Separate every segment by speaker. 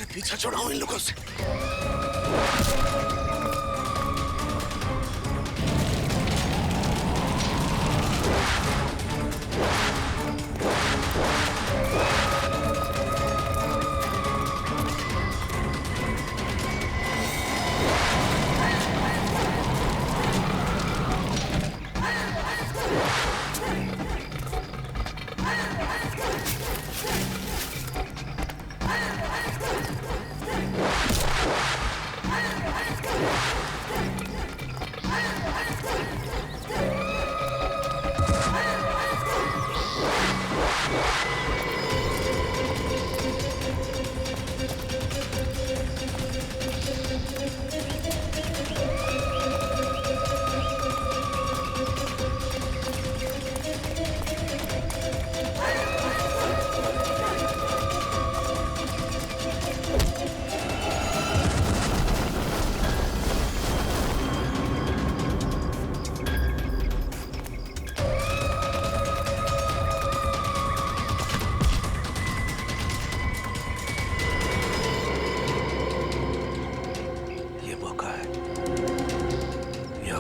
Speaker 1: कैसे पीछा छुड़ाऊं इन लोगों से।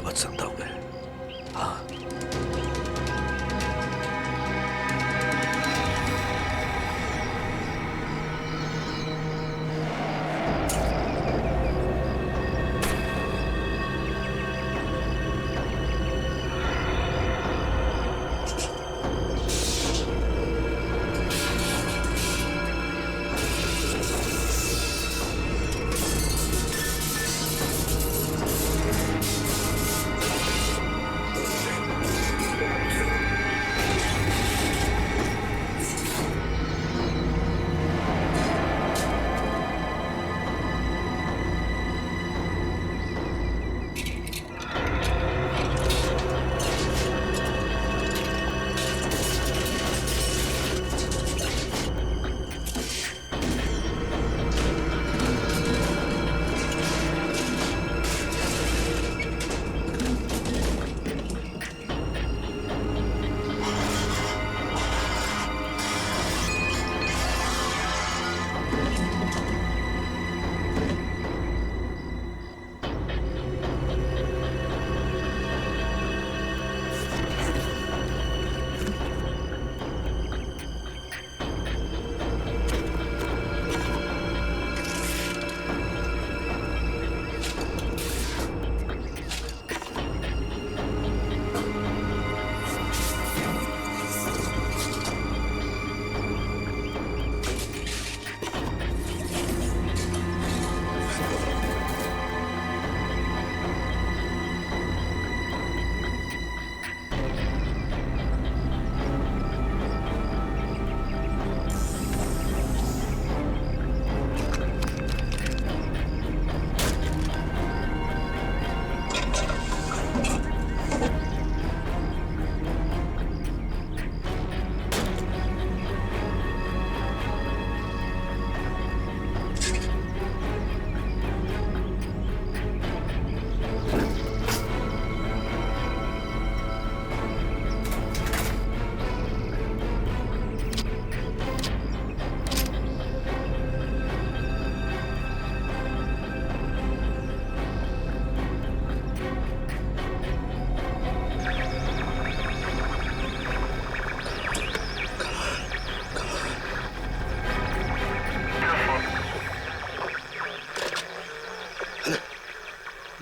Speaker 1: बच सकता हूं मैं। हाँ,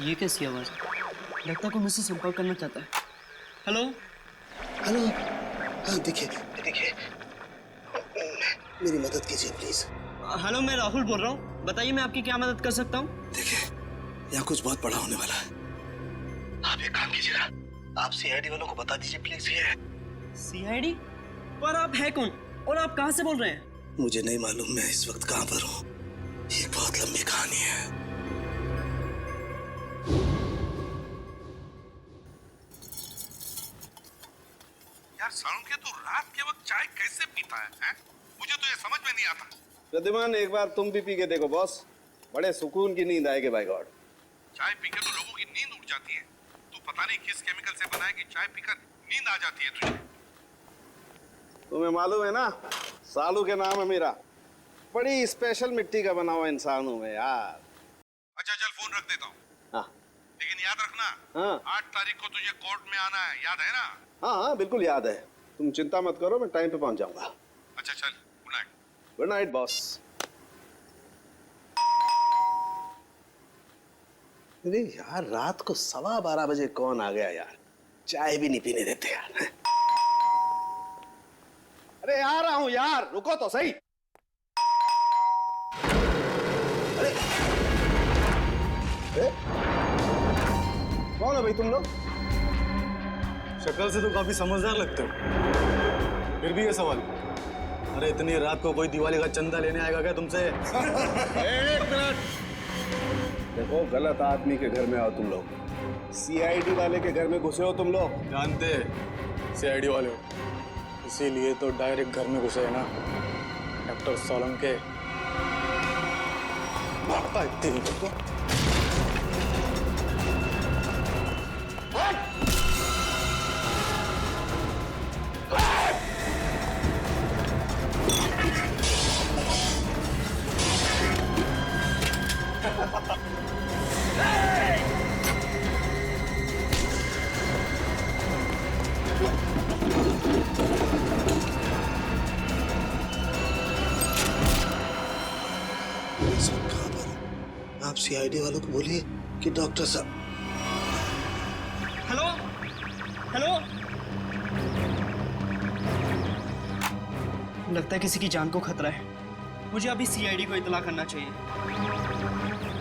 Speaker 2: ये कैसी आवाज है? लगता है कोई मुझसे संपर्क करना चाहता है। हेलो
Speaker 1: हेलो, हाँ देखिए देखिए, मेरी मदद कीजिए प्लीज।
Speaker 2: हेलो, मैं राहुल बोल रहा हूँ। बताइए मैं आपकी क्या मदद कर सकता हूँ?
Speaker 1: देखिए, यहाँ कुछ बहुत बड़ा होने वाला है। आप एक काम कीजिएगा, आप सीआईडी वालों को बता दीजिए प्लीज। ये
Speaker 2: सीआईडी? पर आप है कौन और आप कहाँ से बोल रहे हैं?
Speaker 1: मुझे नहीं मालूम मैं इस वक्त कहाँ पर हूँ। ये बहुत लंबी कहानी है।
Speaker 3: यार सालुंखे, तू रात के वक्त चाय कैसे पीता है? मुझे तो ये समझ में नहीं आता।
Speaker 4: प्रद्युमन, एक बार तुम भी पी के देखो बॉस, बड़े सुकून की नींद आएगी बाय गॉड।
Speaker 3: चाय पीकर तो लोगों की नींद उड़ जाती है। तू पता नहीं किस केमिकल से बना है कि चाय पीकर नींद आ जाती है तुझे।
Speaker 4: तुम्हें मालूम है ना, सालू के नाम है मेरा। बड़ी स्पेशल मिट्टी का बना हुआ इंसान हूं मैं यार।
Speaker 3: अच्छा चल फोन रख देता हूँ,
Speaker 4: हाँ
Speaker 3: लेकिन याद रखना
Speaker 4: हाँ
Speaker 3: 8 तारीख को तुझे कोर्ट में आना है, याद है ना?
Speaker 4: हाँ हाँ बिल्कुल याद है। तुम चिंता मत करो, मैं टाइम पे पहुंच जाऊंगा।
Speaker 3: अच्छा चल, good night.
Speaker 4: Good night boss. अरे यार रात को 12:15 बजे कौन आ गया यार, चाय भी नहीं पीने देते यार। अरे आ रहा हूं यार, रुको तो सही। अरे कौन हो भाई तुम लोग?
Speaker 1: शक्ल से तो काफी समझदार लगते हो, फिर भी ये सवाल। अरे इतनी रात को कोई दिवाली का चंदा लेने आएगा क्या तुमसे?
Speaker 4: एक मिनट, देखो गलत आदमी के घर में आओ तुम लोग। सीआईडी वाले के घर में घुसे हो तुम लोग।
Speaker 1: जानते सीआईडी वाले हो, इसीलिए तो डायरेक्ट घर में घुसे है ना। डॉक्टर सोलंके भागता इतनी नहीं तुमको। आप सीआईडी वालों को बोलिए कि डॉक्टर साहब।
Speaker 2: हेलो हेलो, लगता है किसी की जान को खतरा है। मुझे अभी सीआईडी को इत्तला करना चाहिए।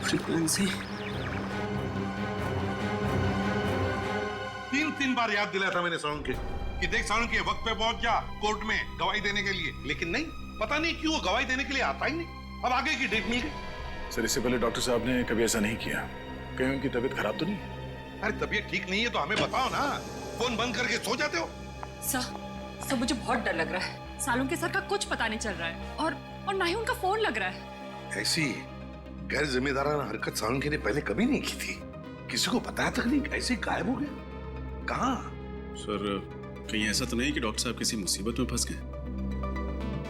Speaker 2: फ्रीक्वेंसी
Speaker 3: 3 बार याद दिलाया था मैंने साळुंके कि देख साळुंके वक्त पे पहुंच जा कोर्ट में गवाही देने के लिए, लेकिन नहीं, पता नहीं क्यों वो गवाही देने के लिए आता ही नहीं। अब आगे की डेट मिल गई।
Speaker 5: सर इससे पहले डॉक्टर साहब ने कभी ऐसा नहीं किया। कहीं उनकी तबीयत खराब तो नहीं है?
Speaker 3: अरे तबीयत ठीक नहीं है तो हमें बताओ ना, फोन बंद करके सो जाते हो।
Speaker 6: सर मुझे बहुत डर लग रहा है। साळुंके सर का कुछ पता नहीं चल रहा है और ना ही उनका फोन लग रहा है।
Speaker 3: ऐसी गैर जिम्मेदाराना हरकत साळुंके ने पहले कभी नहीं की थी। किसी को बताया तक नहीं, ऐसे गायब हो गया। कहाँ?
Speaker 7: सर कहीं ऐसा तो नहीं कि डॉक्टर साहब किसी मुसीबत में फंस गए?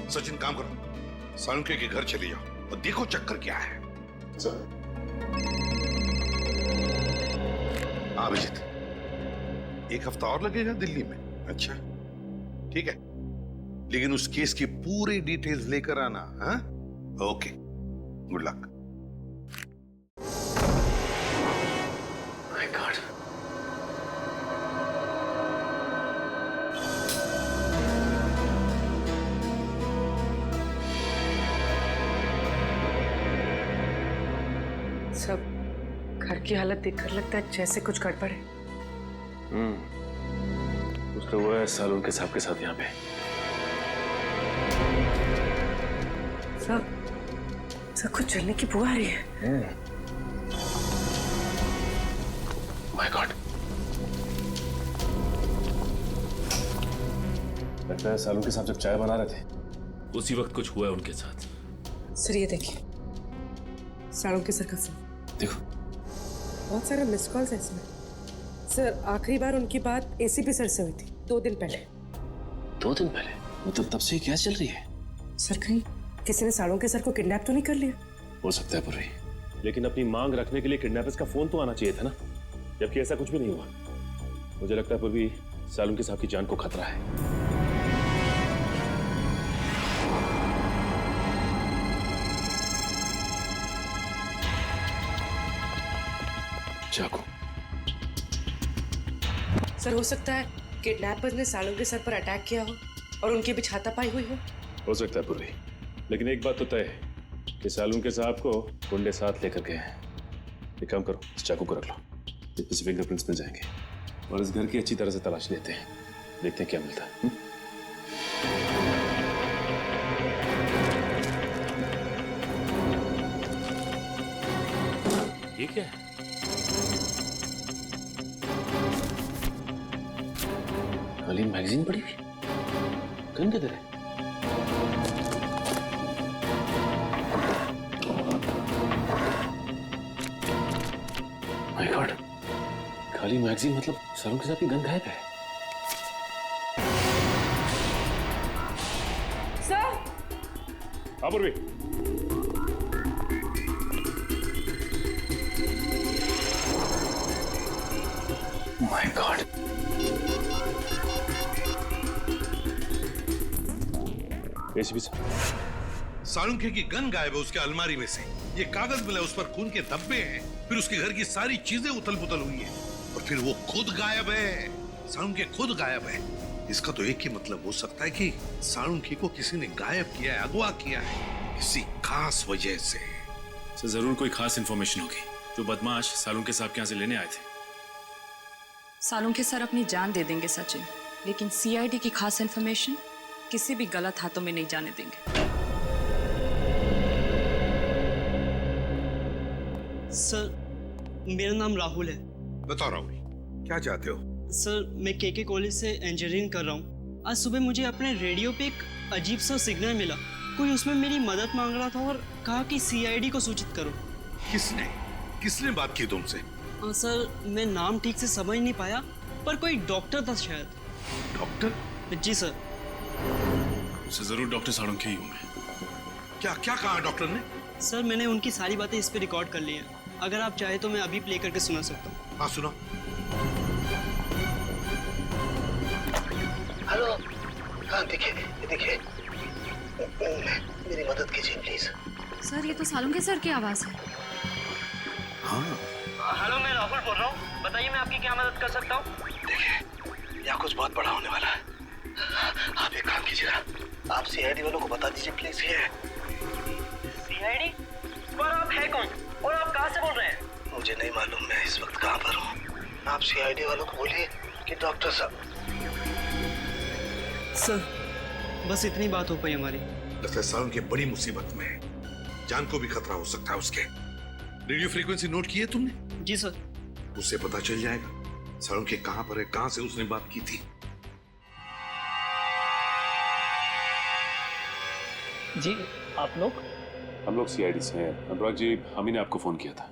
Speaker 3: सचिन काम करो, साळुंके के घर चले जाओ और देखो चक्कर क्या है। अभिजीत, 1 हफ्ता और लगेगा दिल्ली में? अच्छा ठीक है, लेकिन उस केस की पूरी डिटेल्स लेकर आना। हाँ okay, good luck.
Speaker 7: My God,
Speaker 6: सब घर की हालत देखकर लगता है जैसे कुछ गड़बड़ है।
Speaker 7: कुछ तो हुआ है साळुंके साहब के साथ यहाँ पे।
Speaker 6: सब कुछ जलने की बुआ आ रही है।
Speaker 7: माय गॉड, लगता है साळुंके साहब जब चाय बना रहे थे उसी वक्त कुछ हुआ है उनके साथ।
Speaker 8: सर ये देखिए, साळुंके सर का फोन।
Speaker 7: देखो
Speaker 8: बहुत सारे मिस कॉल्स हैं इसमें। सर आखिरी बार उनकी बात एसीपी सर से हुई थी 2 दिन पहले।
Speaker 7: 2 दिन पहले? मतलब तब से ही क्या चल रही है?
Speaker 8: सर कहीं किसी ने साळुंके सर को किडनैप तो नहीं कर लिया?
Speaker 7: हो सकता है पूरी, लेकिन अपनी मांग रखने के लिए किडनैपर्स का फोन तो आना चाहिए था ना, जबकि ऐसा कुछ भी नहीं हुआ। मुझे लगता है पूर्वी साळुंके साहब की जान को खतरा है। चाकू।
Speaker 8: सर हो सकता है किडनैपर्स ने साळुंके सर पर अटैक किया हो और उनकी भी छातापाई हुई हो
Speaker 7: सकता है पूर्वी, लेकिन एक बात तो तय है कि साळुंके साहब को गुंडे साथ लेकर गए हैं। एक काम करो, इस चाकू को रख लो, इसमें से फिंगरप्रिंट्स मिल जाएंगे और इस घर की अच्छी तरह से तलाश लेते हैं, देखते हैं क्या मिलता है। ये क्या है? खाली मैगजीन पड़ी हुई, गन किधर है? माय गॉड, खाली मैगजीन मतलब साळुंके साहब की गन गायब है। हाँ पूर्वी।
Speaker 5: My God.
Speaker 7: एसीपी साहब,
Speaker 3: सालुंखे की गन गायब है उसके अलमारी में से। ये कागज मिला, उस पर खून के धब्बे हैं। फिर उसके घर की सारी चीजें उथल पुथल हुई है और फिर वो खुद गायब है। सालुंखे खुद गायब है। इसका तो एक ही मतलब हो सकता है कि सालुंखे को किसी ने गायब किया है, अगवा किया है किसी खास वजह से।
Speaker 7: सर जरूर कोई खास इंफॉर्मेशन होगी जो बदमाश सालुंखे साहब के यहाँ से लेने आए थे।
Speaker 6: सालुंखे सर अपनी जान दे देंगे सचिन, लेकिन सीआईडी की खास इन्फॉर्मेशन किसी भी गलत हाथों में नहीं जाने देंगे।
Speaker 2: सर मेरा नाम राहुल है।
Speaker 3: बताओ राहुल, क्या चाहते हो?
Speaker 2: सर मैं केके कॉलेज से इंजीनियरिंग कर रहा हूँ। आज सुबह मुझे अपने रेडियो पे एक अजीब सा सिग्नल मिला। कोई उसमें मेरी मदद मांग रहा था और कहा कि सीआईडी को सूचित करो।
Speaker 3: किसने किसने बात की तुमसे?
Speaker 2: सर मैं नाम ठीक से समझ नहीं पाया, पर कोई डॉक्टर था शायद।
Speaker 3: डॉक्टर?
Speaker 2: जी सर।
Speaker 7: सर जरूर डॉक्टर सालुंखे ही होंगे।
Speaker 3: क्या क्या कहा डॉक्टर ने?
Speaker 2: सर मैंने उनकी सारी बातें इस पे रिकॉर्ड कर ली हैं। अगर आप चाहे तो मैं अभी प्ले करके सुना सकता हूँ।
Speaker 3: हाँ सुनो।
Speaker 9: हेलो, हाँ देखिए देखिए, मेरी मदद कीजिए प्लीज।
Speaker 6: सर ये तो सालुंखे सर की आवाज है।
Speaker 3: हाँ
Speaker 2: हेलो मैं राहुल बोल रहा हूँ, बताइए मैं आपकी क्या मदद कर सकता हूँ?
Speaker 9: देखिए यहाँ कुछ बहुत बड़ा होने वाला है। आप एक काम कीजिएगा, आप सीआईडी वालों को बता दीजिए प्लीज। ये
Speaker 2: सीआईडी? पर आप है कौन और आप कहाँ से बोल रहे हैं?
Speaker 9: मुझे नहीं मालूम मैं इस वक्त कहाँ पर हूँ। आप सीआईडी वालों को बोलिए कि डॉक्टर साहब।
Speaker 2: सर बस इतनी बात हो पाई हमारी।
Speaker 3: लगता है सालुंखे बड़ी मुसीबत में है। जान को भी खतरा हो सकता है उसके। रेडियो फ्रीक्वेंसी नोट की है तुमने?
Speaker 2: जी सर।
Speaker 3: उससे पता चल जाएगा सालुंखे कहाँ पर है, कहाँ से उसने बात की थी।
Speaker 10: जी आप लोग?
Speaker 7: हम लोग सीआईडी से हैं। अनुराग जी, हम ही ने आपको फोन किया था।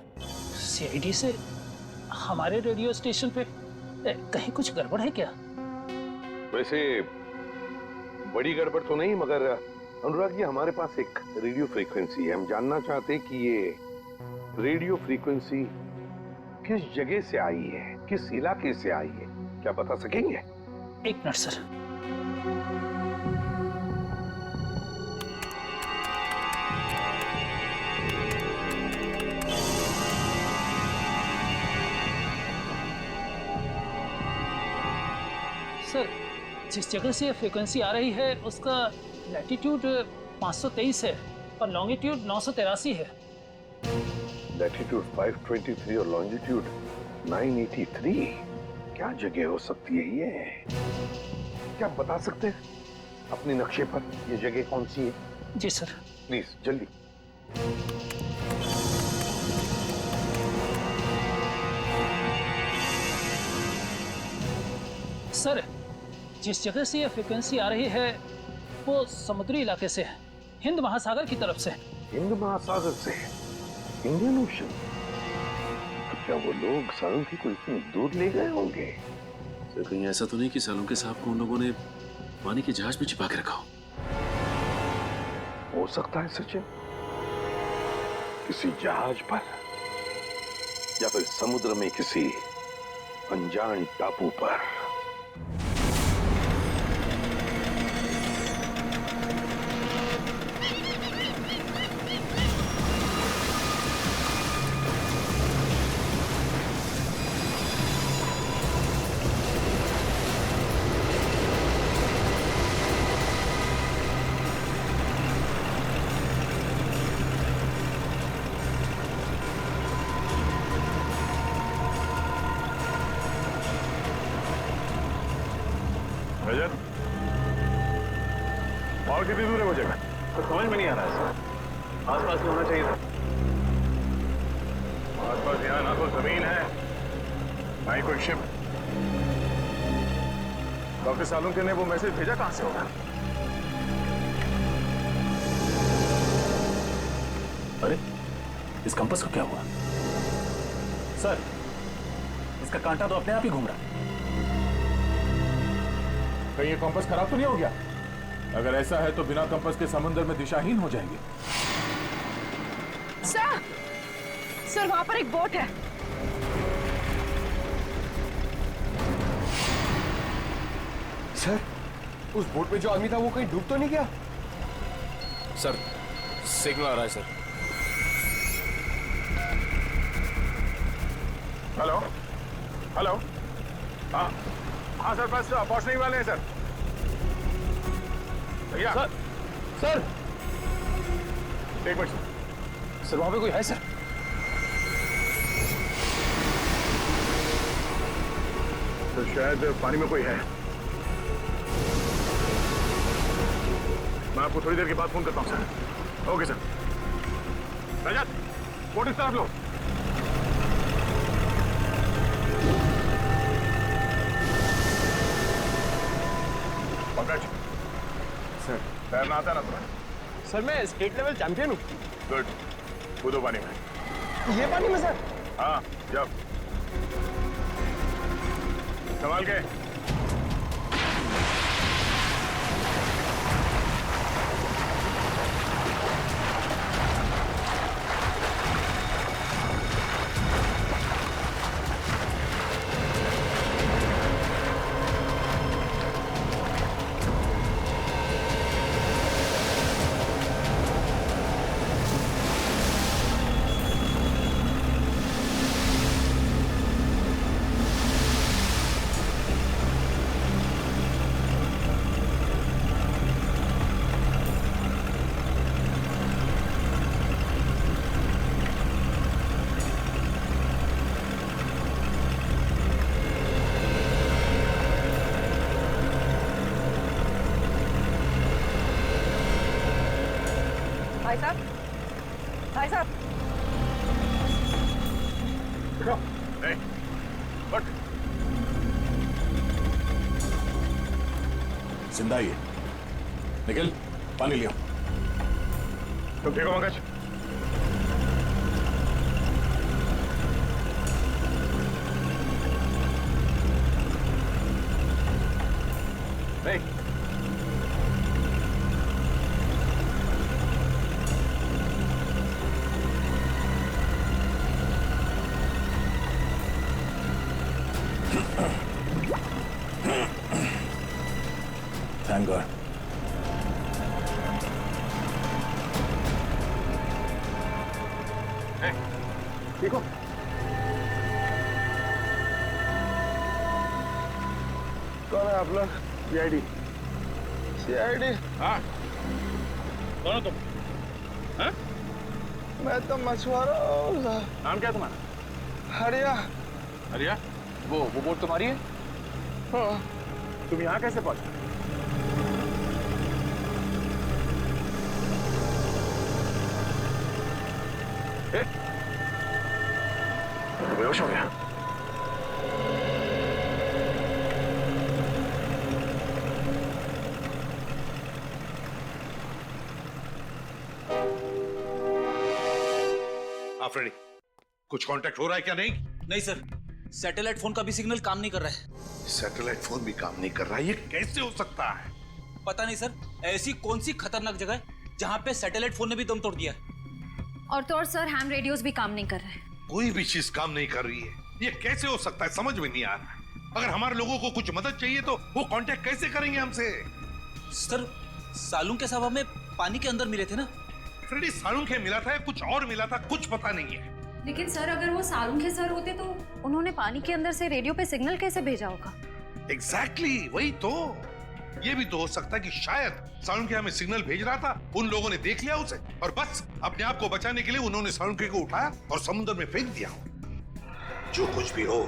Speaker 10: सीआईडी से? हमारे रेडियो स्टेशन पे कहीं कुछ गड़बड़ है क्या?
Speaker 3: वैसे बड़ी गड़बड़ तो नहीं, मगर अनुराग जी हमारे पास एक रेडियो फ्रीक्वेंसी है। हम जानना चाहते हैं कि ये रेडियो फ्रीक्वेंसी किस जगह से आई है, किस इलाके से आई है, क्या बता सकेंगे?
Speaker 10: एक मिनट सर। सर जिस जगह से फ्रीक्वेंसी आ रही है उसका लैटिट्यूड 523 है और लॉन्गिट्यूड 983 है।
Speaker 3: लैटिट्यूड 523 और लॉन्जिट्यूड 983। क्या जगह हो सकती है ये? क्या बता सकते हैं अपने नक्शे पर ये जगह कौन सी है?
Speaker 10: जी सर।
Speaker 3: प्लीज जल्दी।
Speaker 10: सर जिस जगह से ये फ्रीक्वेंसी आ रही है वो समुद्री इलाके से है, हिंद महासागर की तरफ से।
Speaker 3: हिंद महासागर से? Indian ocean? तो क्या वो लोग सालुंखे को इतनी दूर ले गए होंगे?
Speaker 7: सर कहीं ऐसा तो नहीं कि सालुंखे साहब को उन लोगों ने पानी के जहाज में छिपा के रखा
Speaker 3: हो सकता है सचिन, किसी जहाज पर या फिर समुद्र में किसी अनजान टापू पर।
Speaker 5: रजत, और कितनी दूर है वो जगह? तो समझ में नहीं आ रहा है सर। आसपास में होना चाहिए था। आसपास यहाँ ना तो जमीन है ना ही कोई शिप। डॉक्टर सालुंखे ने वो मैसेज भेजा कहाँ से होगा? अरे इस कंपास का क्या हुआ? सर इसका कांटा तो अपने आप ही घूम रहा है। कहीं ये कंपास खराब तो नहीं हो गया? अगर ऐसा है तो बिना कंपास के समुद्र में दिशाहीन हो जाएंगे।
Speaker 6: सर, सर वहां पर एक बोट है।
Speaker 4: सर, उस बोट में जो आदमी था वो कहीं डूब तो नहीं गया?
Speaker 11: सर, सिग्नल आ रहा है सर।
Speaker 5: हेलो हेलो, हाँ हाँ सर, बस पहुंचने ही वाले हैं सर। भैया
Speaker 11: सर, सर,
Speaker 5: एक मिनट
Speaker 11: सर वहां पे कोई है सर?
Speaker 5: तो शायद पानी में कोई है। मैं आपको थोड़ी देर के बाद फोन करता हूं sir. Okay sir. Rajat, boat इस तरफ लो। पंकज,
Speaker 4: सर,
Speaker 5: तैरना आता है ना तुम्हें?
Speaker 11: सर मैं स्टेट लेवल चैंपियन हूँ।
Speaker 5: गुड, कूदो पानी में।
Speaker 11: ये पानी में सर?
Speaker 5: हाँ, जब संभाल के।
Speaker 6: भाई साहब, भाई साहब,
Speaker 5: नहीं, बट
Speaker 4: जिंदा ही है। निखिल, पानी लिया।
Speaker 5: तुम ठीक हो पंकज? नहीं,
Speaker 4: थैंक गॉड।
Speaker 5: ठीक हो?
Speaker 4: कौन है आप लोग? सीआईडी। सीआईडी?
Speaker 5: हाँ, कौन हो तुम? हाँ?
Speaker 4: मैं तो मछुआरा हूँ।
Speaker 5: नाम क्या है तुम्हारा?
Speaker 4: हरिया।
Speaker 5: हरिया?
Speaker 11: वो बोट तुम्हारी है?
Speaker 4: हाँ।
Speaker 5: तुम यहाँ कैसे पहुंचे? बेहोश हो गया।
Speaker 3: फ्रेडी, कुछ कांटेक्ट हो रहा है क्या? नहीं
Speaker 11: नहीं सर, सैटेलाइट फोन का भी सिग्नल काम नहीं कर रहा है।
Speaker 3: सैटेलाइट फोन भी काम नहीं कर रहा है, ये कैसे हो सकता है?
Speaker 11: पता नहीं सर, ऐसी कौन सी खतरनाक जगह है जहाँ पे सैटेलाइट फोन ने भी दम तोड़ दिया है।
Speaker 12: और तो और सर, हैम रेडियोस भी काम नहीं कर रहे हैं।
Speaker 3: कोई भी चीज काम नहीं कर रही है, ये कैसे हो सकता है? समझ में नहीं आ रहा है। अगर हमारे लोगों को कुछ मदद चाहिए तो वो कांटेक्ट कैसे करेंगे हमसे?
Speaker 11: सर, सालुंग के साहब हमें पानी के अंदर मिले थे ना।
Speaker 3: फ्रेडी, सालुंग के मिला था या कुछ और मिला था, कुछ पता नहीं है।
Speaker 12: लेकिन सर, अगर वो सालुंग के सर होते तो उन्होंने पानी के अंदर से रेडियो पे सिग्नल कैसे भेजा होगा?
Speaker 3: एग्जैक्टली, वही तो। ये भी तो हो सकता है कि शायद सालुंके हमें सिग्नल भेज रहा था, उन लोगों ने देख लिया उसे और बस अपने आप को बचाने के लिए उन्होंने सालुंके को उठाया और समुद्र में फेंक दिया। जो कुछ भी हो,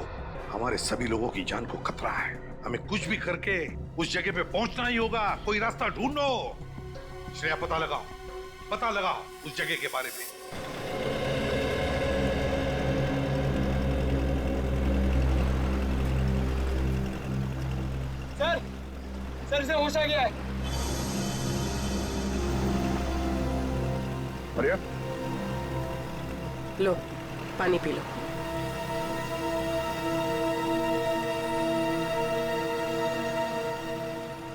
Speaker 3: हमारे सभी लोगों की जान को खतरा है। हमें कुछ भी करके उस जगह पे पहुंचना ही होगा। कोई रास्ता ढूंढो। श्रेया, पता लगाओ उस जगह के बारे में।
Speaker 11: सर से होश आ गया है।
Speaker 5: बढ़िया,
Speaker 8: लो पानी पी लो।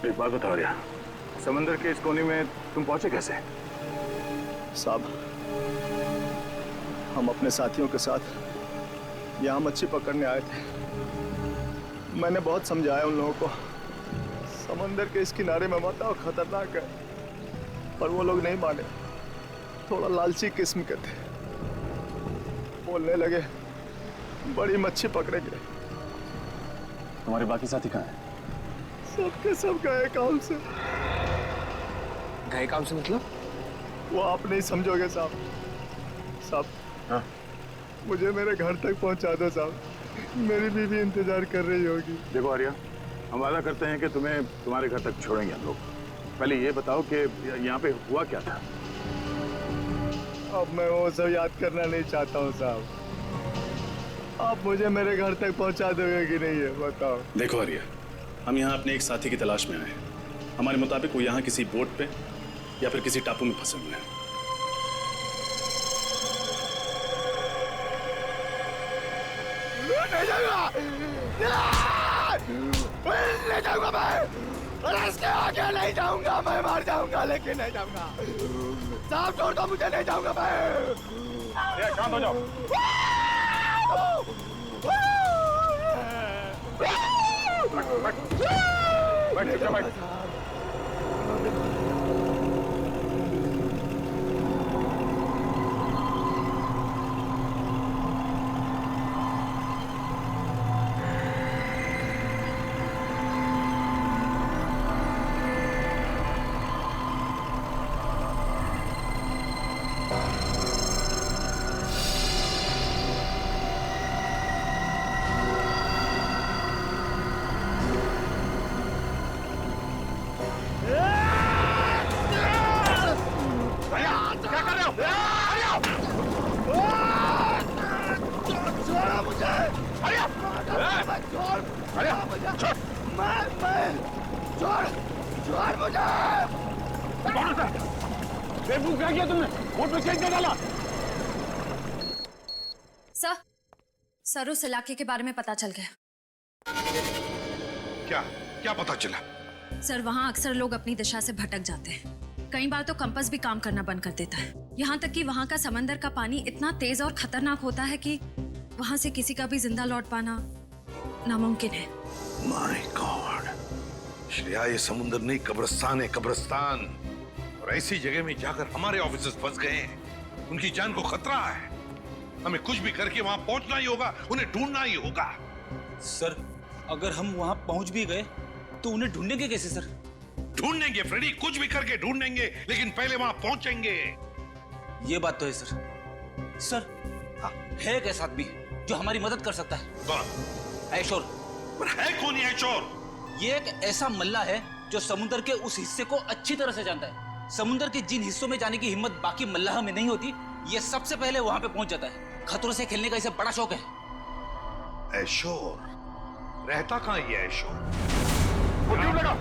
Speaker 5: एक बात बता रिया, समंदर के इस कोने में तुम पहुंचे कैसे?
Speaker 4: साहब, हम अपने साथियों के साथ यहाँ मच्छी पकड़ने आए थे। मैंने बहुत समझाया उन लोगों को, समंदर के इस किनारे में मत आओ, खतरनाक है, पर वो लोग नहीं माने। थोड़ा लालची किस्म के थे। बोलने लगे बड़ी मच्छी पकड़ेंगे।
Speaker 5: तुम्हारे बाकी साथी कहाँ हैं?
Speaker 4: सबके सब गए काम से।
Speaker 9: गए काम से मतलब?
Speaker 4: वो आप नहीं समझोगे साहब। साहब,
Speaker 5: हाँ?
Speaker 4: मुझे मेरे घर तक पहुंचा दो साहब, मेरी बीवी इंतजार कर रही होगी।
Speaker 5: देखो आर्या, हम वादा करते हैं कि तुम्हें तुम्हारे घर तक छोड़ेंगे हम लोग। पहले ये बताओ कि यहाँ पे हुआ क्या था?
Speaker 4: अब मैं वो सब याद करना नहीं चाहता हूँ साहब। आप मुझे मेरे घर तक पहुंचा दोगे कि नहीं है बताओ।
Speaker 7: देखो आर्या, हम यहाँ अपने एक साथी की तलाश में आए हैं। हमारे मुताबिक वो यहाँ किसी बोट पे या फिर किसी टापू में फंसे हुए हैं।
Speaker 4: ले जाऊंगा मैं, और इसके आगे नहीं जाऊंगा। मैं मार जाऊंगा लेकिन नहीं जाऊंगा। साहब छोड़ दो मुझे, नहीं जाऊंगा मैं।
Speaker 5: शांत हो जाओ। बैठ चुपचाप बैठ।
Speaker 12: सर, उस इलाके के बारे में पता चल गया।
Speaker 3: क्या क्या पता चला?
Speaker 12: सर, वहाँ अक्सर लोग अपनी दिशा से भटक जाते हैं। कई बार तो कंपास भी काम करना बंद कर देता है। यहाँ तक कि वहाँ का समंदर का पानी इतना तेज और खतरनाक होता है कि वहाँ से किसी का भी जिंदा लौट पाना नामुमकिन है।
Speaker 3: माय गॉड, श्रेया, ये समुंदर नहीं कब्रिस्तान है, कब्रिस्तान। और ऐसी जगह में जाकर हमारे ऑफिसर्स फंस गए हैं। उनकी जान को खतरा है। हमें कुछ भी करके वहां पहुंचना ही होगा, उन्हें ढूंढना ही होगा।
Speaker 11: सर, अगर हम वहां पहुंच भी गए तो उन्हें ढूंढेंगे कैसे सर?
Speaker 3: ढूंढेंगे फ्रेडी, कुछ भी करके ढूंढेंगे, लेकिन पहले वहां पहुंचेंगे।
Speaker 11: ये बात तो है सर। सर, हाँ, है एक ऐसा आदमी जो हमारी मदद कर सकता है।
Speaker 3: कौन?
Speaker 11: ऐशोर।
Speaker 3: पर है कौन ये ऐशोर?
Speaker 11: ये एक ऐसा मल्ला है जो समुद्र के उस हिस्से को अच्छी तरह से जानता है। समुद्र के जिन हिस्सों में जाने की हिम्मत बाकी मल्लाह में नहीं होती, ये सबसे पहले वहां पे पहुंच जाता है। खतरों से खेलने का इसे बड़ा शौक है।
Speaker 3: ऐशोर रहता कहाँ ये ऐशोर?
Speaker 4: लगा।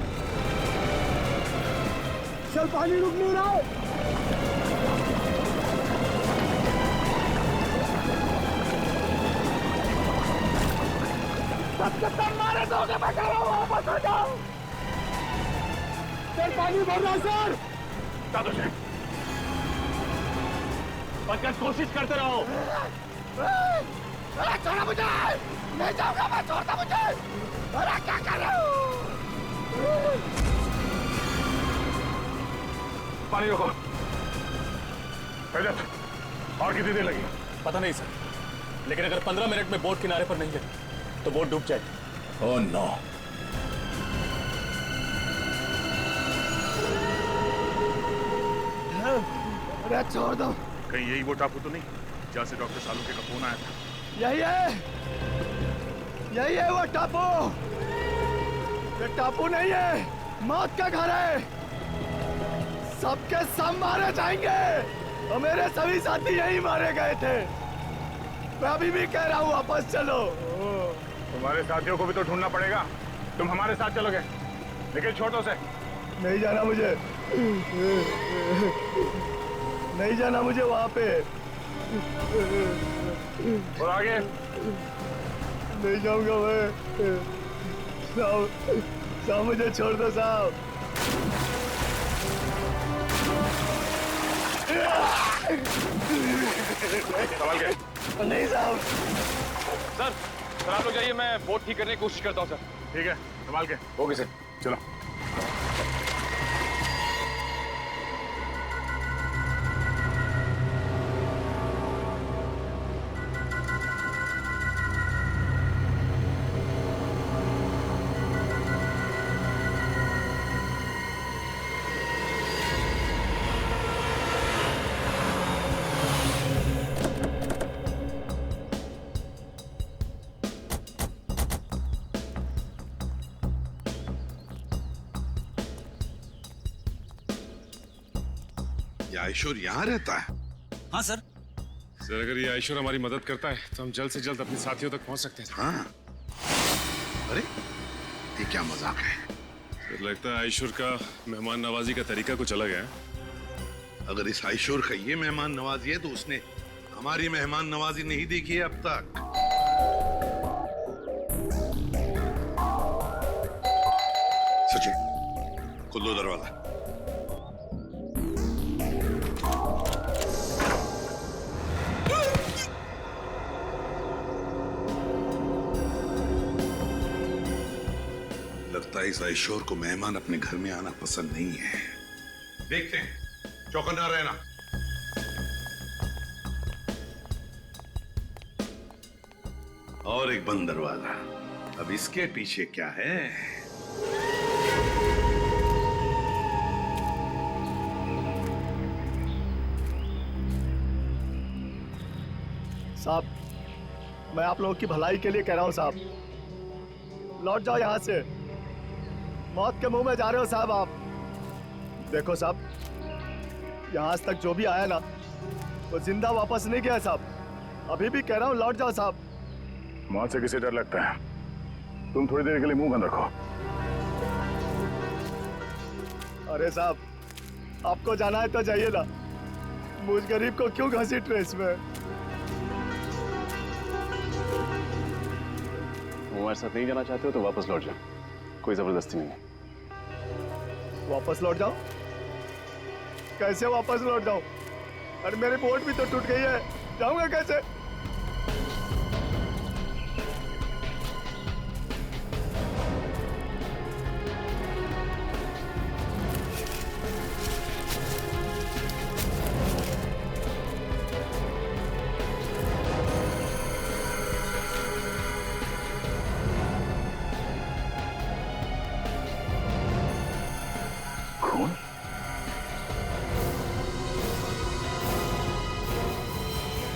Speaker 4: चल, पानी रुक नहीं रहा। सबके मारे दोगे, मैं कह रहा हूँ वापस आ जाओ। सर, पानी भर रहा सर।
Speaker 5: पंकज, कोशिश करते रहो।
Speaker 4: अरे छोड़ा मुझे, नहीं जाऊंगा मैं, छोड़ता मुझे। अरे क्या कर रहे हो?
Speaker 5: पानी रोको। और कितनी देर लगी? पता नहीं सर, लेकिन अगर 15 मिनट में बोट किनारे पर नहीं लगी तो बोट डूब जाएगी। Oh no.
Speaker 4: अरे छोड़ दो।
Speaker 5: कहीं यही वो टापू तो नहीं जहाँ से डॉक्टर सालुंखे का फोन आया था?
Speaker 4: यही है वो टापू। ये टापू नहीं है, मौत का घर है। सबके सब मारे जाएंगे और मेरे सभी साथी यही मारे गए थे। मैं अभी भी कह रहा हूँ वापस चलो।
Speaker 5: तुम्हारे साथियों को भी तो ढूंढना पड़ेगा। तुम हमारे साथ चलोगे, लेकिन छोटों से
Speaker 4: नहीं जाना मुझे। नहीं जाना मुझे वहां पे।
Speaker 5: और आगे
Speaker 4: नहीं जाऊंगा मैं। साहब, मुझे छोड़ दो साहब।
Speaker 5: संभाल के।
Speaker 4: नहीं साहब।
Speaker 5: सर आप लोग जाइए, मैं बोट ठीक करने की कोशिश करता हूँ सर। ठीक है, संभाल के। ओके सर, चलो।
Speaker 3: ये आयशोर यहाँ रहता है?
Speaker 11: हाँ सर।
Speaker 7: सर अगर ये आयशोर हमारी मदद करता है तो हम जल्द से जल्द अपने साथियों तक पहुंच सकते हैं।
Speaker 3: हाँ। अरे ये क्या मजाक है?
Speaker 7: सर लगता है आयशोर का मेहमान नवाजी का तरीका कुछ अलग है।
Speaker 3: अगर इस आयशोर का ये मेहमान नवाजी है तो उसने हमारी मेहमान नवाजी नहीं देखी है अब तक। सचिन खोल दो दरवाजा। लगता है इस आयशोर को मेहमान अपने घर में आना पसंद नहीं है। देखते हैं, चौकन्ना रहना। और एक बंद दरवाजा। अब इसके पीछे क्या है?
Speaker 4: साहब मैं आप लोगों की भलाई के लिए कह रहा हूँ साहब, लौट जाओ यहाँ से। मौत के मुंह में जा रहे हो साहब आप। देखो साहब, यहाँ आज तक जो भी आया ना वो जिंदा वापस नहीं गया साहब। अभी भी कह रहा हूँ लौट जाओ साहब।
Speaker 5: मौत से किसे डर लगता है? तुम थोड़ी देर के लिए मुंह बंद रखो।
Speaker 4: अरे साहब आपको जाना है तो जाइए ना, मुझ गरीब को क्यों घसीट रहे इसमें?
Speaker 7: हमारे साथ नहीं जाना चाहते हो तो वापस लौट जाओ, कोई जबरदस्ती नहीं है।
Speaker 4: वापस लौट जाओ? कैसे वापस लौट जाओ? अरे मेरी बोट भी तो टूट गई है, जाऊंगा कैसे?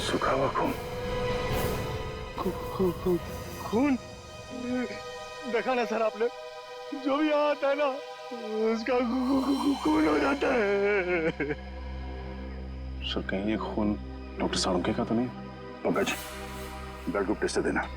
Speaker 5: सूखा हुआ खून।
Speaker 4: खून? देखा ना सर आपने, जो भी यहाँ आता है ना उसका खून हो जाता है।
Speaker 5: सर कहीं ये खून डॉक्टर साळुंखे का तो नहीं? पंकज ब्लड ग्रुप टेस्ट देना।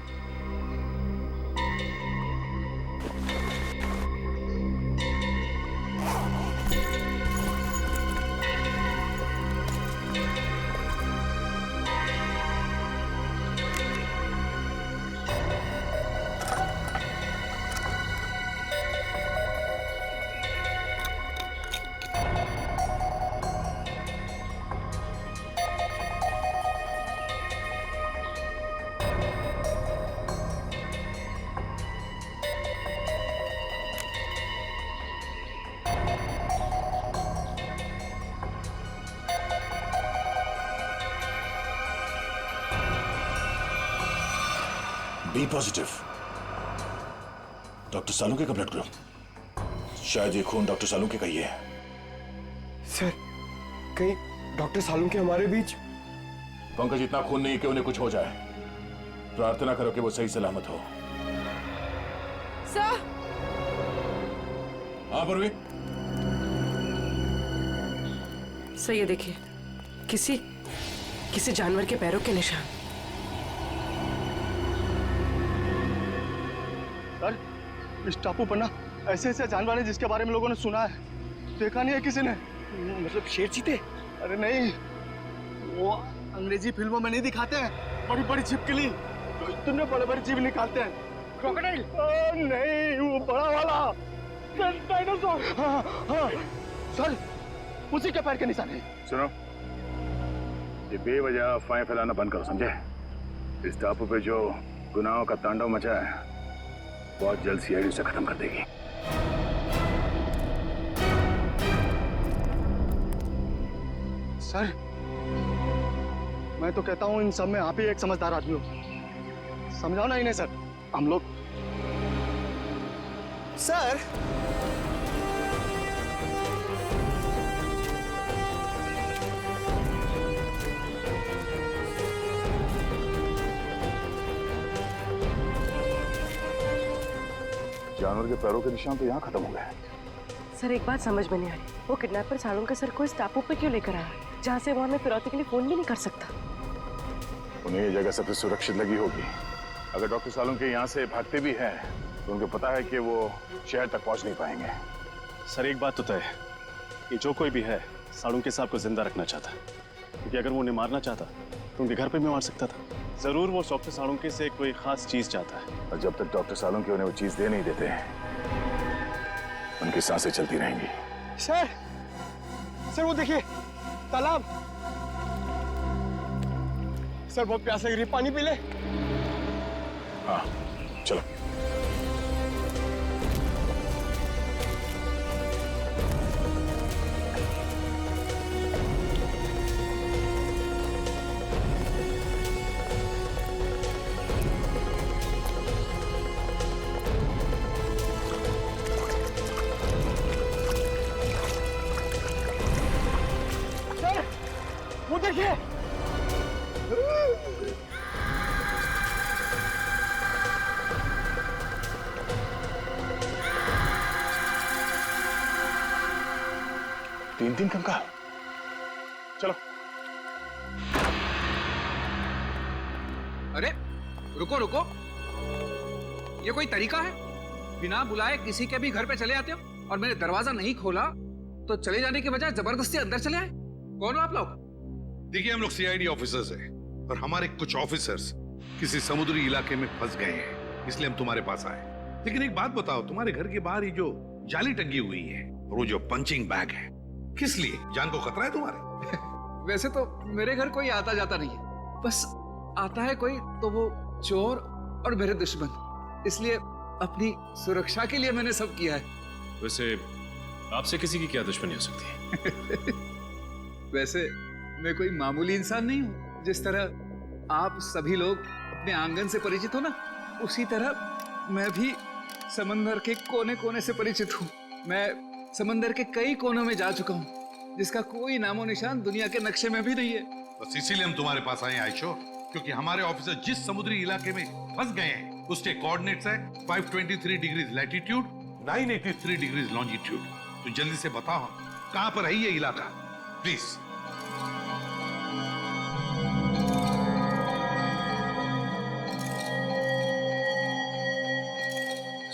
Speaker 13: बी पॉजिटिव, डॉक्टर साळुंखे का ब्लड ग्रुप। शायद ये खून डॉक्टर साळुंखे का ही है।
Speaker 4: सर कहीं डॉक्टर साळुंखे हमारे बीच?
Speaker 13: पंकज इतना खून नहीं कि उन्हें कुछ हो जाए। प्रार्थना करो कि वो सही सलामत हो।
Speaker 8: सर
Speaker 13: हाँ पूर्वी।
Speaker 8: सर ये देखिए, किसी जानवर के पैरों के निशान।
Speaker 4: सर इस टापू पर ना ऐसे ऐसे जानवर हैं जिसके बारे में लोगों ने सुना है, देखा नहीं है किसी ने। मतलब शेर चीते? अरे नहीं, वो अंग्रेजी फिल्मों में नहीं दिखाते हैं, बड़ी बड़ी छिपकली तो इतने बड़े बड़े जीव निकालते हैं। क्रोकोडाइल? नहीं, वो बड़ा वाला डायनासोर। हाँ हाँ सर, उसी के पैर के निशान है।
Speaker 5: सुनो,
Speaker 13: ये बेवजह अफवाहें फैलाना बंद करो, समझे? इस टापू पे जो गुनाहों का तांडव मचा है बहुत जल्द सीआईडी उसे खत्म कर देगी।
Speaker 4: सर, मैं तो कहता हूँ इन सब में आप ही एक समझदार आदमी हो। समझाओ ना इन्हें सर। हम लोग सर
Speaker 13: जानवर के पैरों के निशान तो यहाँ खत्म हो गए।
Speaker 8: सर एक बात समझ में नहीं आ रही, वो किडनैपर सालों के सर को इस टापू पे क्यों लेकर आया, जहाँ से वो हमें फिरौती के लिए फोन भी नहीं कर सकता।
Speaker 13: उन्हें ये जगह सबसे सुरक्षित लगी होगी। अगर डॉक्टर सालों के यहाँ से भागते भी हैं तो उनको पता है कि वो शहर तक पहुँच नहीं पाएंगे।
Speaker 7: सर एक बात तो तय है कि जो कोई भी है सालुंके साहब को जिंदा रखना चाहता है, क्योंकि अगर वो उन्हें मारना चाहता तो उनके घर पे भी मार सकता था। जरूर वो डॉक्टर सालुंके से कोई खास चीज चाहता है,
Speaker 13: और जब तक डॉक्टर सालुंके उन्हें वो चीज दे नहीं देते उनकी सांसें चलती रहेंगी।
Speaker 4: सर, सर वो देखिए तालाब। सर बहुत प्यास लग रही है, पानी पी ले।
Speaker 13: हाँ चलो।
Speaker 4: वो देखिए।
Speaker 13: तीन कंकाल। चलो।
Speaker 14: अरे रुको रुको, ये कोई तरीका है? बिना बुलाए किसी के भी घर पे चले आते हो और मैंने दरवाजा नहीं खोला तो चले जाने के बजाय जबरदस्ती अंदर चले आए। कौन हो आप लोग?
Speaker 3: देखिए हम लोग सीआईडी ऑफिसर्स हैं और हमारे कुछ ऑफिसर्स किसी समुद्री इलाके में फंस गए हैं, इसलिए हम तुम्हारे पास आए। लेकिन एक बात बताओ, तुम्हारे घर के बाहर ही जो जाली टंगी हुई है और वो जो पंचिंग बैग है, किस लिए? जान को खतरा है तुम्हारे?
Speaker 14: वैसे तो मेरे घर कोई आता जाता नहीं है, बस आता है कोई तो वो चोर और मेरे दुश्मन, इसलिए अपनी सुरक्षा के लिए मैंने सब किया है।
Speaker 7: वैसे आपसे किसी की क्या दुश्मनी हो सकती है?
Speaker 14: वैसे मैं कोई मामूली इंसान नहीं हूँ। जिस तरह आप सभी लोग अपने आंगन से परिचित हो ना, उसी तरह मैं भी समंदर के कोने कोने से परिचित हूँ। मैं समंदर के कई कोनों में जा चुका हूँ जिसका कोई नामो निशान दुनिया के नक्शे में भी नहीं है।
Speaker 3: बस इसीलिए हम तुम्हारे पास आए आयशो, क्योंकि हमारे ऑफिसर जिस समुद्री इलाके में फंस गए हैं उसके कोऑर्डिनेट्स है 523 डिग्रीज लैटिट्यूड, 983 डिग्रीज लॉन्जिट्यूड। तो जल्दी से बताओ कहां पर है ये इलाका, प्लीज।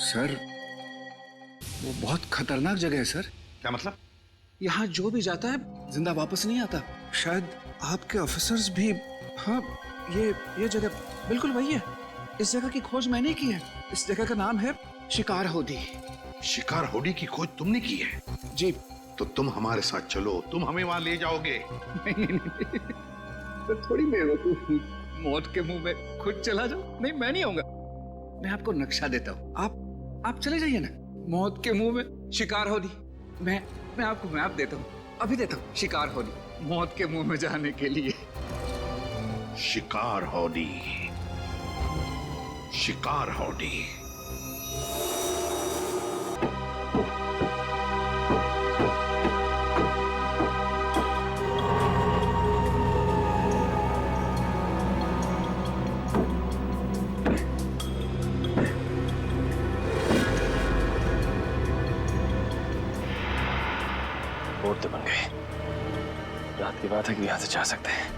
Speaker 14: सर वो बहुत खतरनाक जगह है सर।
Speaker 3: क्या मतलब?
Speaker 14: यहाँ जो भी जाता है जिंदा वापस नहीं आता। शायद आपके ऑफिसर्स भी। हाँ, ये जगह बिल्कुल वही है। इस जगह की खोज मैंने की है। इस जगह का नाम है शिकार होडी।
Speaker 3: शिकार होडी की खोज तुमने की है?
Speaker 14: जी।
Speaker 3: तो तुम हमारे साथ चलो, तुम हमें वहां ले जाओगे।
Speaker 14: नहीं, तो थोड़ी बेवकूफ हूँ, मौत के मुंह में खुद चला जाओ। नहीं, मैं नहीं आऊंगा। मैं आपको नक्शा देता हूँ, आप चले जाइए ना। मौत के मुंह में शिकार होडी। मैं आपको मैप देता हूँ, अभी देता हूँ। शिकार होडी, मौत के मुंह में जाने के लिए।
Speaker 3: शिकार होडी, शिकार होडी।
Speaker 7: बोर्ड तो बन गए। रात की बात है कि यहां से जा सकते हैं।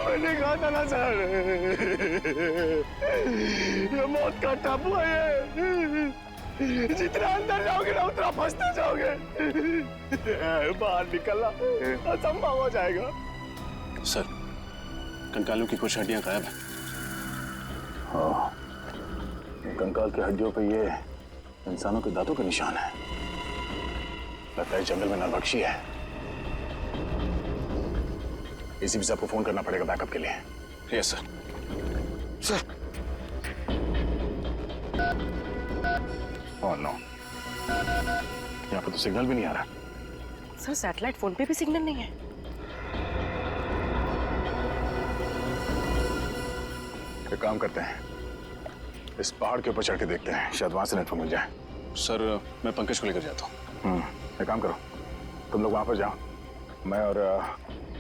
Speaker 4: मैंने कहा था ना सर, ये मौत का टापू है ये। जितना अंदर जाओगे ना उतना फंसते जाओगे। बाहर निकलना असंभव हो जाएगा।
Speaker 7: सर, कंकालों की कुछ हड्डियां गायब हैं।
Speaker 13: हाँ, कंकाल की हड्डियों पे ये इंसानों के दांतों के निशान है। लगता है जंगल में नरभक्षी है। एसीपी साहब को फोन करना पड़ेगा बैकअप के लिए।
Speaker 7: Yes sir.
Speaker 13: Sir. Oh no, यहाँ पर तो सिग्नल भी नहीं आ रहा।
Speaker 8: सर सैटेलाइट फोन पे भी सिग्नल नहीं है।
Speaker 13: एक काम करते हैं, इस पहाड़ के ऊपर चढ़ के देखते हैं, शायद वहां से नेटवर्क मिल जाए।
Speaker 7: सर, मैं पंकज को लेकर जाता हूँ।
Speaker 13: एक काम करो, तुम लोग वहां पर जाओ, मैं और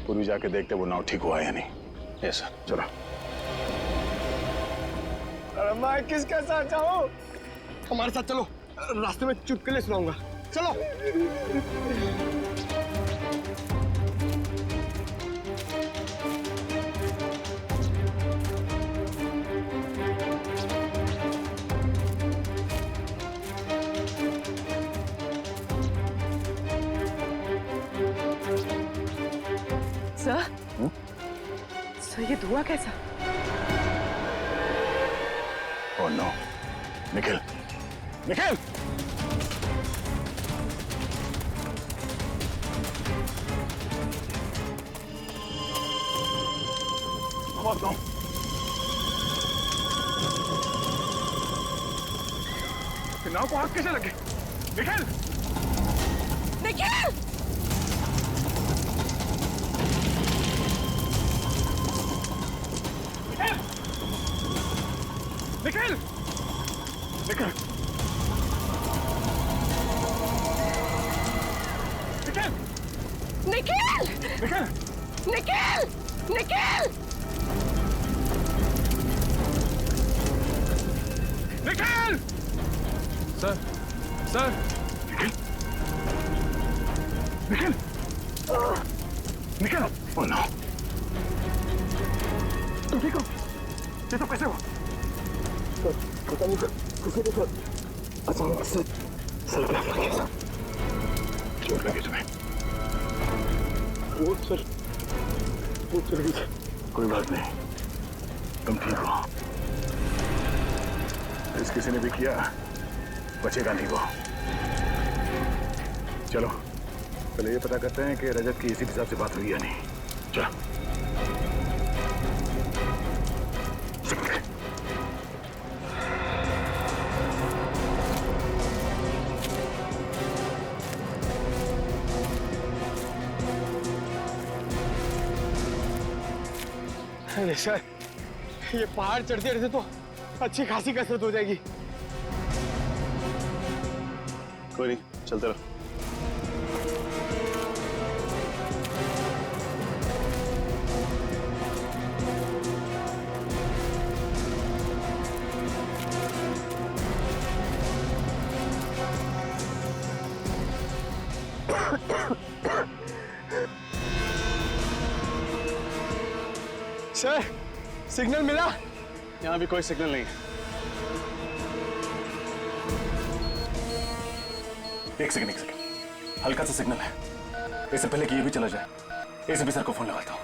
Speaker 13: पूर्वी जाके देखते वो नाव ठीक हुआ है या नहीं।
Speaker 7: Yes sir.
Speaker 13: चलो।
Speaker 4: मैं किसके साथ जाऊं? हमारे साथ चलो, रास्ते में चुटकुले सुनाऊंगा। चलो।
Speaker 8: सर ये धुआं कैसा?
Speaker 13: Oh no, Nikhil, Nikhil! Oh no! नाव को आग कैसे लगे? Nikhil!
Speaker 8: Nikhil!
Speaker 13: Nikhil! Nikhil!
Speaker 8: Nikhil!
Speaker 13: Nikhil!
Speaker 8: Nikhil! Nikhil!
Speaker 13: Nikhil!
Speaker 5: Sir, sir!
Speaker 13: Nikhil! Nikhil! Nikhil! Oh no! तुम ठीक हो? ये तो कैसे हो? पता नहीं किसी के साथ अचानक से सर पे हमला किया था। चोट लगी तुम्हें? वो सर, वो चल गई। कोई बात नहीं, तुम ठीक हो। इस किसी ने भी किया, बचेगा नहीं वो। चलो पहले ये पता करते हैं कि रजत की एसीपी साहब से बात हुई या नहीं। चलो।
Speaker 4: अरे सर, ये पहाड़ चढ़ते चढ़ते तो अच्छी खासी कसरत हो जाएगी।
Speaker 7: कोई नहीं, चलते रहो।
Speaker 4: सर, सिग्नल मिला?
Speaker 7: यहाँ भी कोई सिग्नल नहीं है।
Speaker 5: एक सेकंड, हल्का सा सिग्नल है। इससे पहले कि ये भी चला जाए, एसीपी सर को फोन लगाता हूँ।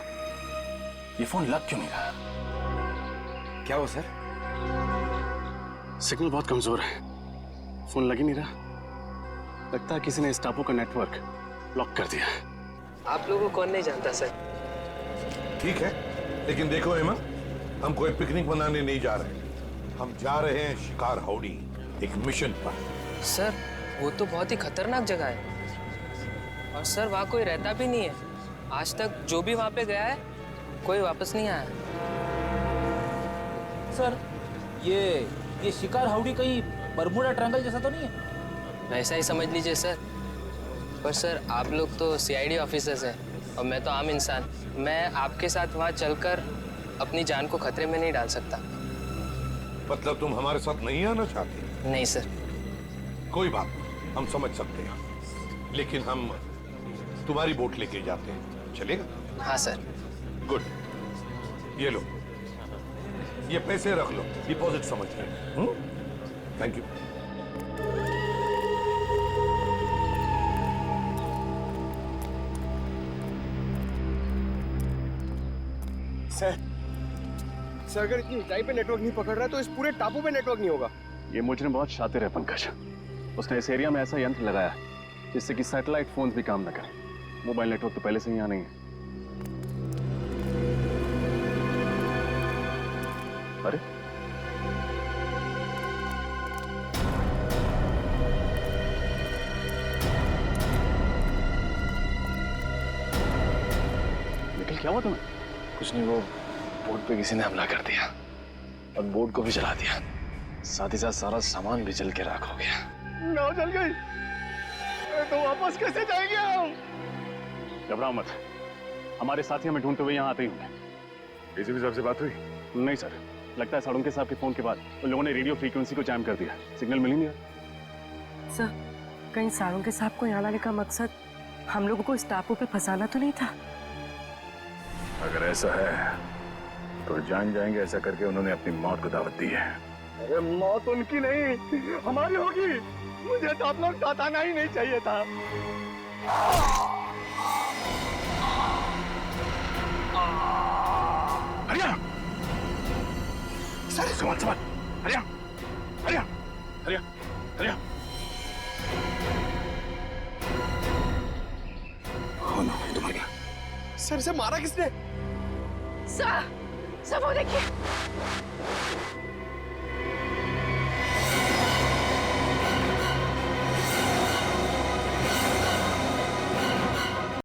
Speaker 5: ये फोन लग क्यों नहीं रहा?
Speaker 9: क्या हो सर?
Speaker 7: सिग्नल बहुत कमजोर है, फोन लग ही नहीं रहा। लगता है किसी ने इस टापू का नेटवर्क ब्लॉक कर दिया।
Speaker 15: आप लोगों को कौन नहीं जानता सर।
Speaker 3: ठीक है, लेकिन देखो हेमा, हम कोई पिकनिक मनाने नहीं जा रहे। हम जा रहे हैं शिकार हाउडी, एक मिशन पर।
Speaker 15: सर वो तो बहुत ही खतरनाक जगह है और सर वहाँ कोई रहता भी नहीं है। आज तक जो भी वहाँ पे गया है कोई वापस नहीं आया।
Speaker 11: सर ये शिकार हाउडी कहीं बरमूडा ट्रायंगल जैसा तो नहीं है?
Speaker 15: वैसा ही समझ लीजिए सर। पर सर आप लोग तो सीआईडी ऑफिसर्स हैं और मैं तो आम इंसान। मैं आपके साथ वहाँ चलकर अपनी जान को खतरे में नहीं डाल सकता।
Speaker 3: मतलब तुम हमारे साथ नहीं आना चाहते?
Speaker 15: नहीं सर।
Speaker 3: कोई बात नहीं, हम समझ सकते हैं, लेकिन हम तुम्हारी बोट लेके जाते हैं, चलेगा?
Speaker 15: हाँ सर।
Speaker 3: गुड, ये लो, ये पैसे रख लो, डिपॉजिट समझ के। Thank you.
Speaker 4: सर अगर इतनी ऊंचाई पे नेटवर्क नहीं पकड़ रहा तो इस पूरे टापू पे नेटवर्क नहीं होगा।
Speaker 5: ये मुजरिम बहुत शातिर है पंकज। उसने इस एरिया में ऐसा यंत्र लगाया जिससे कि सैटेलाइट फोन्स भी काम न करें। मोबाइल नेटवर्क तो पहले से ही यहाँ नहीं है। अरे निखिल, क्या हुआ तुम्हें?
Speaker 9: कुछ नहीं, वो बोट पे किसी ने हमला कर दिया और बोट को भी जला दिया, साथ ही साथ सारा सामान भी जल के राख हो गया।
Speaker 4: नाव जल गई तो वापस कैसे जाएंगे हम?
Speaker 5: घबराओ मत, हमारे साथी हमें ढूंढते हुए यहाँ आते ही होंगे।
Speaker 7: एसीपी साहब से बात हुई?
Speaker 5: नहीं सर, लगता है साड़ुंके साहब के फोन के बाद उन लोगों ने रेडियो फ्रीक्वेंसी को जैम कर दिया, सिग्नल मिल ही नहीं रहा।
Speaker 8: सर कहीं साड़ुंके साहब को यहाँ लाने का मकसद हम लोगों को इस टापू पे फंसाना तो नहीं था?
Speaker 5: अगर ऐसा है तो जान जाएंगे ऐसा करके उन्होंने अपनी मौत को दावत दी है।
Speaker 4: अरे मौत उनकी नहीं हमारी होगी। मुझे तो आप लोग साथ आना ही नहीं चाहिए था।
Speaker 5: हरिया सर, संभाल संभाल। हरिया हरिया हरिया हरिया।
Speaker 4: हो ना, ये तो मर गया। सर से मारा किसने?
Speaker 12: सर वो देखिए।